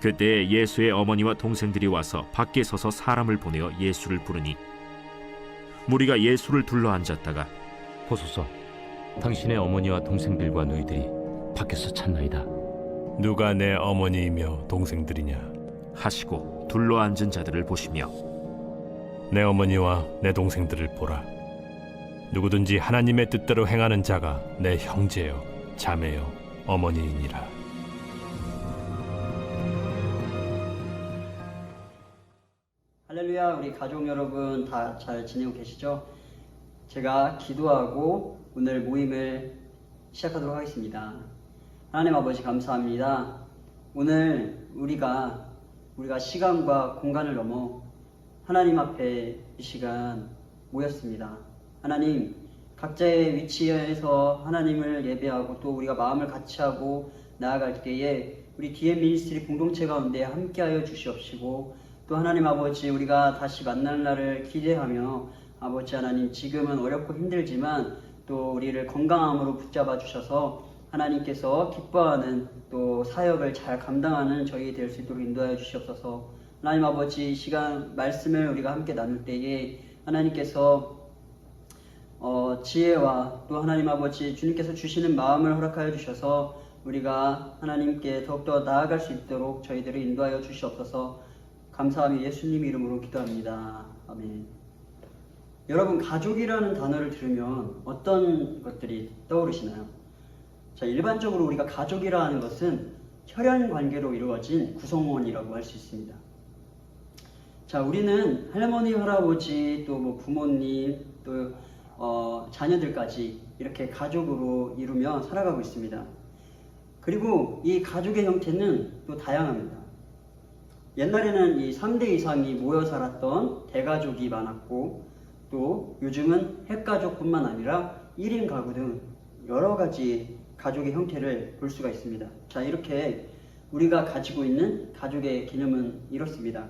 그때 예수의 어머니와 동생들이 와서 밖에 서서 사람을 보내어 예수를 부르니 무리가 예수를 둘러앉았다가 보소서, 당신의 어머니와 동생들과 너희들이 밖에서 찾나이다. 누가 내 어머니이며 동생들이냐? 하시고 둘러앉은 자들을 보시며 내 어머니와 내 동생들을 보라. 누구든지 하나님의 뜻대로 행하는 자가 내 형제요 자매요 어머니이니라. 할렐루야. 우리 가족 여러분 다 잘 지내고 계시죠? 제가 기도하고 오늘 모임을 시작하도록 하겠습니다. 하나님 아버지 감사합니다. 오늘 우리가 시간과 공간을 넘어 하나님 앞에 이 시간 모였습니다. 하나님, 각자의 위치에서 하나님을 예배하고 또 우리가 마음을 같이 하고 나아갈 때에 우리 DM 미니스트리 공동체 가운데 함께하여 주시옵시고, 또 하나님 아버지, 우리가 다시 만날 날을 기대하며 아버지 하나님, 지금은 어렵고 힘들지만 또 우리를 건강함으로 붙잡아 주셔서 하나님께서 기뻐하는 또 사역을 잘 감당하는 저희 될 수 있도록 인도하여 주시옵소서. 하나님 아버지, 이 시간 말씀을 우리가 함께 나눌 때에 하나님께서 지혜와 또 하나님 아버지 주님께서 주시는 마음을 허락하여 주셔서 우리가 하나님께 더욱더 나아갈 수 있도록 저희들을 인도하여 주시옵소서. 감사하며 예수님 이름으로 기도합니다. 아멘. 여러분, 가족이라는 단어를 들으면 어떤 것들이 떠오르시나요? 자, 일반적으로 우리가 가족이라 하는 것은 혈연 관계로 이루어진 구성원이라고 할 수 있습니다. 자, 우리는 할머니, 할아버지, 또 뭐 부모님, 또 자녀들까지 이렇게 가족으로 이루며 살아가고 있습니다. 그리고 이 가족의 형태는 또 다양합니다. 옛날에는 이 3대 이상이 모여 살았던 대가족이 많았고, 또 요즘은 핵가족뿐만 아니라 1인 가구 등 여러 가지 가족의 형태를 볼 수가 있습니다. 자, 이렇게 우리가 가지고 있는 가족의 개념은 이렇습니다.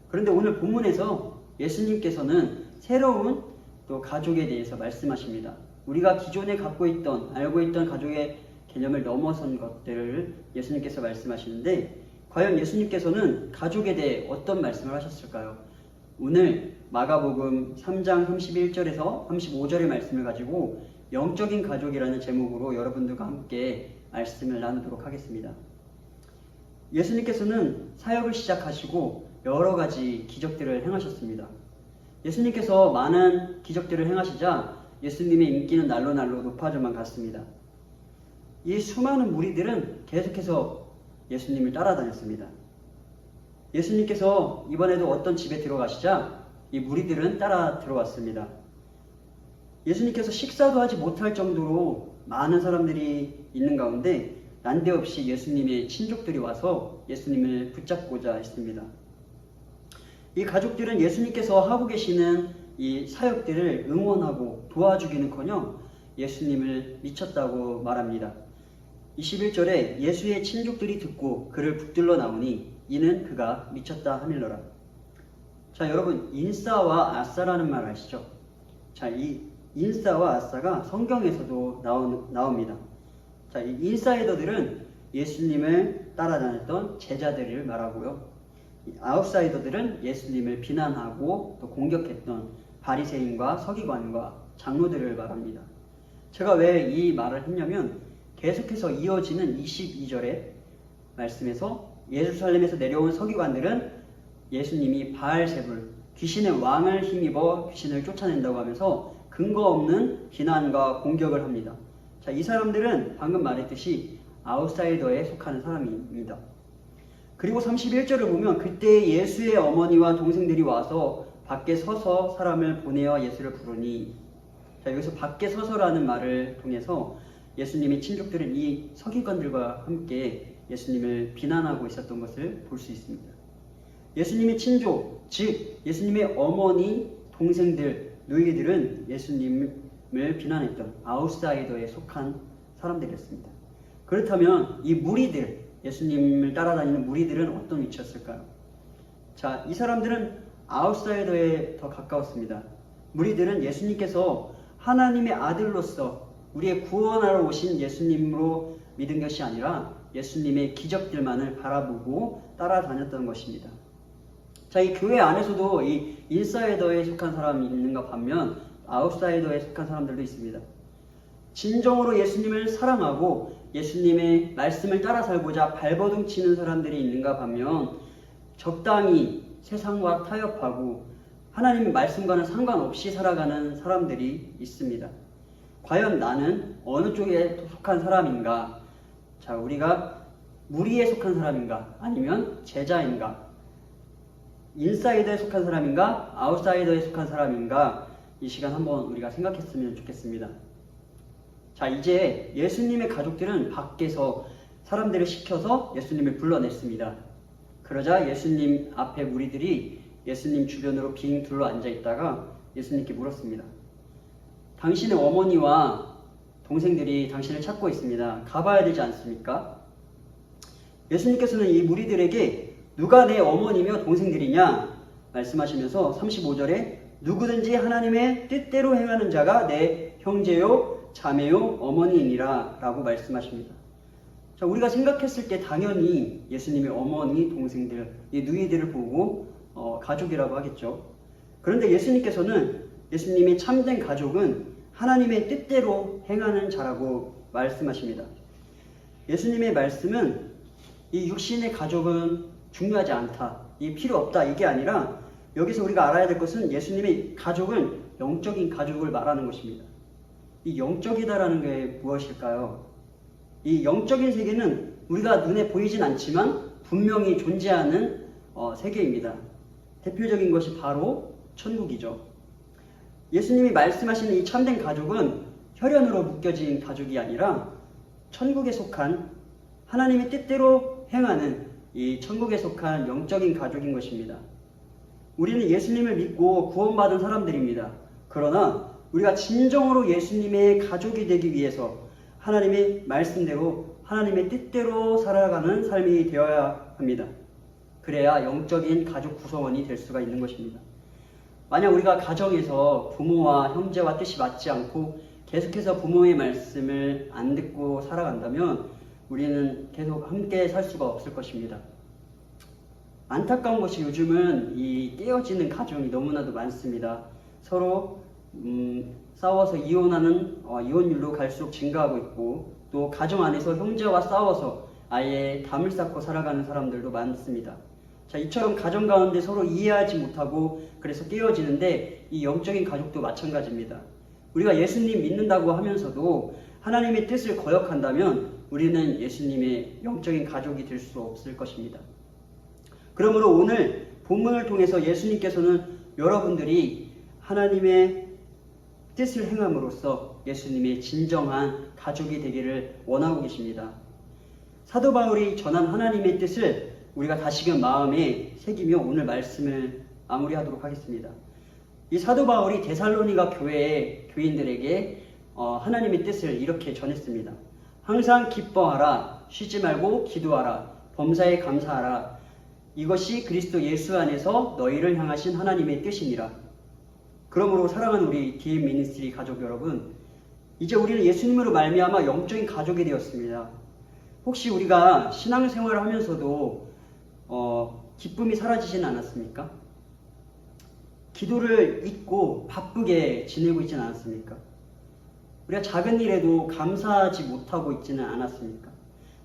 그런데 오늘 본문에서 예수님께서는 새로운 또 가족에 대해서 말씀하십니다. 우리가 기존에 갖고 있던, 알고 있던 가족의 개념을 넘어선 것들을 예수님께서 말씀하시는데, 과연 예수님께서는 가족에 대해 어떤 말씀을 하셨을까요? 오늘 마가복음 3장 31절에서 35절의 말씀을 가지고 영적인 가족이라는 제목으로 여러분들과 함께 말씀을 나누도록 하겠습니다. 예수님께서는 사역을 시작하시고 여러 가지 기적들을 행하셨습니다. 예수님께서 많은 기적들을 행하시자 예수님의 인기는 날로 높아져만 갔습니다. 이 수많은 무리들은 계속해서 예수님을 따라다녔습니다. 예수님께서 이번에도 어떤 집에 들어가시자 이 무리들은 따라 들어왔습니다. 예수님께서 식사도 하지 못할 정도로 많은 사람들이 있는 가운데 난데없이 예수님의 친족들이 와서 예수님을 붙잡고자 했습니다. 이 가족들은 예수님께서 하고 계시는 이 사역들을 응원하고 도와주기는커녕 예수님을 미쳤다고 말합니다. 21절에 예수의 친족들이 듣고 그를 붙들러 나오니 이는 그가 미쳤다 하밀러라. 자, 여러분, 인싸와 아싸라는 말 아시죠? 자, 이 인싸와 아싸가 성경에서도 나옵니다. 자, 이 인사이더들은 예수님을 따라다녔던 제자들을 말하고요. 이 아웃사이더들은 예수님을 비난하고 또 공격했던 바리새인과 서기관과 장로들을 말합니다. 제가 왜 이 말을 했냐면 계속해서 이어지는 22절의 말씀에서 예루살렘에서 내려온 서기관들은 예수님이 바알세불, 귀신의 왕을 힘입어 귀신을 쫓아낸다고 하면서 근거 없는 비난과 공격을 합니다. 자, 이 사람들은 방금 말했듯이 아웃사이더에 속하는 사람입니다. 그리고 31절을 보면 그때 예수의 어머니와 동생들이 와서 밖에 서서 사람을 보내어 예수를 부르니, 자, 여기서 밖에 서서라는 말을 통해서 예수님의 친족들은 이 서기관들과 함께 예수님을 비난하고 있었던 것을 볼 수 있습니다. 예수님의 친족, 즉 예수님의 어머니, 동생들, 노예들은 예수님을 비난했던 아웃사이더에 속한 사람들이었습니다. 그렇다면 이 무리들, 예수님을 따라다니는 무리들은 어떤 위치였을까요? 자, 이 사람들은 아웃사이더에 더 가까웠습니다. 무리들은 예수님께서 하나님의 아들로서 우리의 구원하러 오신 예수님으로 믿은 것이 아니라 예수님의 기적들만을 바라보고 따라다녔던 것입니다. 자, 이 교회 안에서도 이 인사이더에 속한 사람이 있는가 반면 아웃사이더에 속한 사람들도 있습니다. 진정으로 예수님을 사랑하고 예수님의 말씀을 따라 살고자 발버둥 치는 사람들이 있는가 반면 적당히 세상과 타협하고 하나님의 말씀과는 상관없이 살아가는 사람들이 있습니다. 과연 나는 어느 쪽에 속한 사람인가? 자, 우리가 무리에 속한 사람인가? 아니면 제자인가? 인사이더에 속한 사람인가? 아웃사이더에 속한 사람인가? 이 시간 한번 우리가 생각했으면 좋겠습니다. 자, 이제 예수님의 가족들은 밖에서 사람들을 시켜서 예수님을 불러냈습니다. 그러자 예수님 앞에 무리들이 예수님 주변으로 빙 둘러 앉아 있다가 예수님께 물었습니다. 당신의 어머니와 동생들이 당신을 찾고 있습니다. 가봐야 되지 않습니까? 예수님께서는 이 무리들에게 누가 내 어머니며 동생들이냐 말씀하시면서 35절에 누구든지 하나님의 뜻대로 행하는 자가 내 형제요 자매요 어머니이니라 라고 말씀하십니다. 자, 우리가 생각했을 때 당연히 예수님의 어머니, 동생들, 이 누이들을 보고 가족이라고 하겠죠. 그런데 예수님께서는 예수님의 참된 가족은 하나님의 뜻대로 행하는 자라고 말씀하십니다. 예수님의 말씀은 이 육신의 가족은 중요하지 않다, 이 필요 없다, 이게 아니라 여기서 우리가 알아야 될 것은 예수님의 가족은 영적인 가족을 말하는 것입니다. 이 영적이다라는 게 무엇일까요? 이 영적인 세계는 우리가 눈에 보이진 않지만 분명히 존재하는 세계입니다. 대표적인 것이 바로 천국이죠. 예수님이 말씀하시는 이 참된 가족은 혈연으로 묶여진 가족이 아니라 천국에 속한 하나님의 뜻대로 행하는 이 천국에 속한 영적인 가족인 것입니다. 우리는 예수님을 믿고 구원받은 사람들입니다. 그러나 우리가 진정으로 예수님의 가족이 되기 위해서 하나님의 말씀대로 하나님의 뜻대로 살아가는 삶이 되어야 합니다. 그래야 영적인 가족 구성원이 될 수가 있는 것입니다. 만약 우리가 가정에서 부모와 형제와 뜻이 맞지 않고 계속해서 부모의 말씀을 안 듣고 살아간다면 우리는 계속 함께 살 수가 없을 것입니다. 안타까운 것이 요즘은 이 깨어지는 가정이 너무나도 많습니다. 서로 싸워서 이혼하는 이혼율로 갈수록 증가하고 있고, 또 가정 안에서 형제와 싸워서 아예 담을 쌓고 살아가는 사람들도 많습니다. 자, 이처럼 가정 가운데 서로 이해하지 못하고 그래서 깨어지는데 이 영적인 가족도 마찬가지입니다. 우리가 예수님 믿는다고 하면서도 하나님의 뜻을 거역한다면 우리는 예수님의 영적인 가족이 될 수 없을 것입니다. 그러므로 오늘 본문을 통해서 예수님께서는 여러분들이 하나님의 뜻을 행함으로써 예수님의 진정한 가족이 되기를 원하고 계십니다. 사도 바울이 전한 하나님의 뜻을 우리가 다시금 마음에 새기며 오늘 말씀을 마무리하도록 하겠습니다. 이 사도 바울이 데살로니가 교회의 교인들에게 하나님의 뜻을 이렇게 전했습니다. 항상 기뻐하라, 쉬지 말고 기도하라, 범사에 감사하라. 이것이 그리스도 예수 안에서 너희를 향하신 하나님의 뜻이니라. 그러므로 사랑하는 우리 DM 미니스트리 가족 여러분, 이제 우리는 예수님으로 말미암아 영적인 가족이 되었습니다. 혹시 우리가 신앙생활을 하면서도 기쁨이 사라지지는 않았습니까? 기도를 잊고 바쁘게 지내고 있지는 않았습니까? 우리가 작은 일에도 감사하지 못하고 있지는 않았습니까?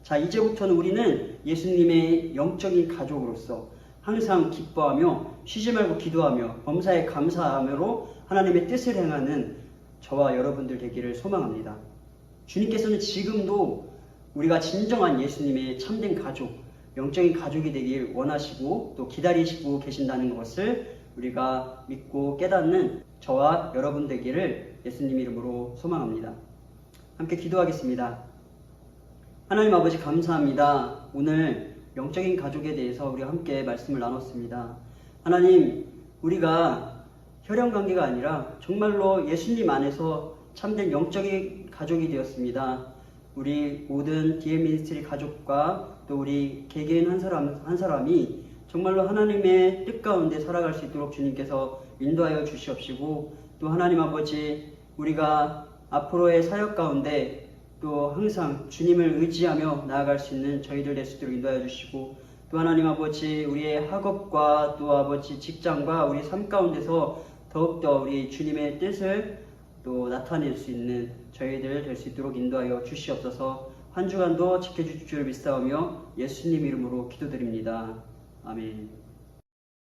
자, 이제부터는 우리는 예수님의 영적인 가족으로서 항상 기뻐하며 쉬지 말고 기도하며 범사에 감사함으로 하나님의 뜻을 행하는 저와 여러분들 되기를 소망합니다. 주님께서는 지금도 우리가 진정한 예수님의 참된 가족, 영적인 가족이 되길 원하시고 또 기다리시고 계신다는 것을 우리가 믿고 깨닫는 저와 여러분 되기를 예수님 이름으로 소망합니다. 함께 기도하겠습니다. 하나님 아버지 감사합니다. 오늘 영적인 가족에 대해서 우리가 함께 말씀을 나눴습니다. 하나님, 우리가 혈연관계가 아니라 정말로 예수님 안에서 참된 영적인 가족이 되었습니다. 우리 모든 DM 미니스트리 가족과 또 우리 개개인 한 사람이 정말로 하나님의 뜻 가운데 살아갈 수 있도록 주님께서 인도하여 주시옵시고, 또 하나님 아버지, 우리가 앞으로의 사역 가운데 또 항상 주님을 의지하며 나아갈 수 있는 저희들 될 수 있도록 인도하여 주시고, 또 하나님 아버지, 우리의 학업과 또 아버지 직장과 우리 삶 가운데서 더욱더 우리 주님의 뜻을 또 나타낼 수 있는 저희들 될 수 있도록 인도하여 주시옵소서. 한 주간도 지켜주실 줄 믿사오며 예수님 이름으로 기도드립니다. 아멘.